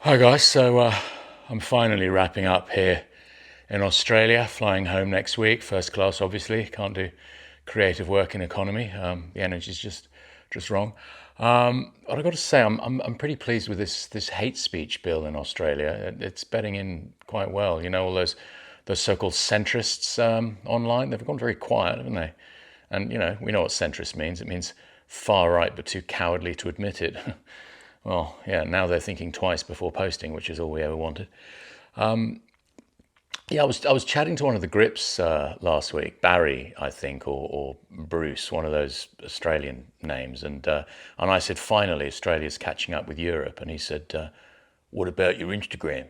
Hi guys, I'm finally wrapping up here in Australia, flying home next week, first class obviously, can't do creative work in economy, the energy's just wrong. But I've got to say, I'm pretty pleased with this hate speech bill in Australia. It's bedding in quite well. You know, all those so-called centrists online, they've gone very quiet, haven't they? And, you know, we know what centrist means. It means far right, but too cowardly to admit it. Well, yeah, now they're thinking twice before posting, which is all we ever wanted. Yeah, I was chatting to one of the grips last week, Barry, I think, or Bruce, one of those Australian names, and I said, finally, Australia's catching up with Europe, and he said, what about your Instagram?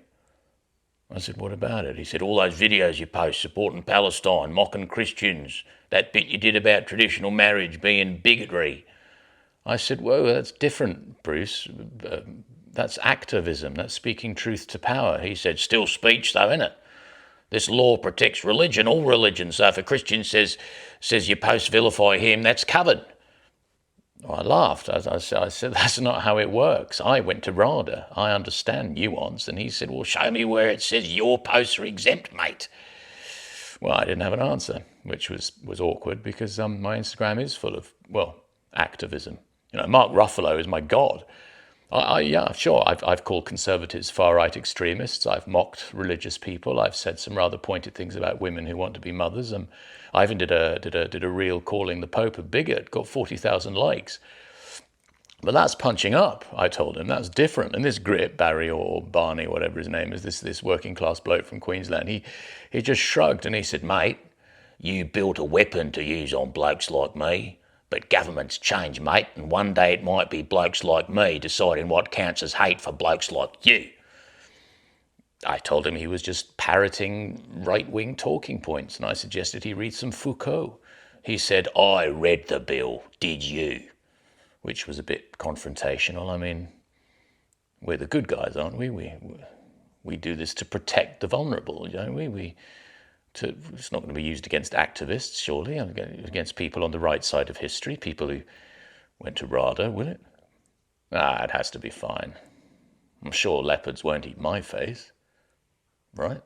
I said, what about it? He said, all those videos you post supporting Palestine, mocking Christians, that bit you did about traditional marriage being bigotry. I said, whoa, that's different, Bruce. That's activism. That's speaking truth to power. He said, still speech, though, innit? This law protects religion, all religions. So if a Christian says you post vilify him, that's covered. Well, I laughed. I said, that's not how it works. I went to RADA. I understand nuance. And he said, well, show me where it says your posts are exempt, mate. Well, I didn't have an answer, which was awkward because my Instagram is full of, well, activism. You know, Mark Ruffalo is my god. Yeah, sure. I've called conservatives far-right extremists. I've mocked religious people. I've said some rather pointed things about women who want to be mothers. I even did a reel calling the Pope a bigot. Got 40,000 likes. But that's punching up. I told him that's different. And this grip, Barry or Barney, whatever his name is, this working class bloke from Queensland, he just shrugged and he said, "Mate, you built a weapon to use on blokes like me." But governments change, mate, and one day it might be blokes like me deciding what counts as hate for blokes like you. I told him he was just parroting right-wing talking points, and I suggested he read some Foucault. He said, I read the bill, did you? Which was a bit confrontational. I mean, we're the good guys, aren't we? We do this to protect the vulnerable, don't we? It's not going to be used against activists, surely, against people on the right side of history, people who went to RADA, will it? It has to be fine. I'm sure leopards won't eat my face, right?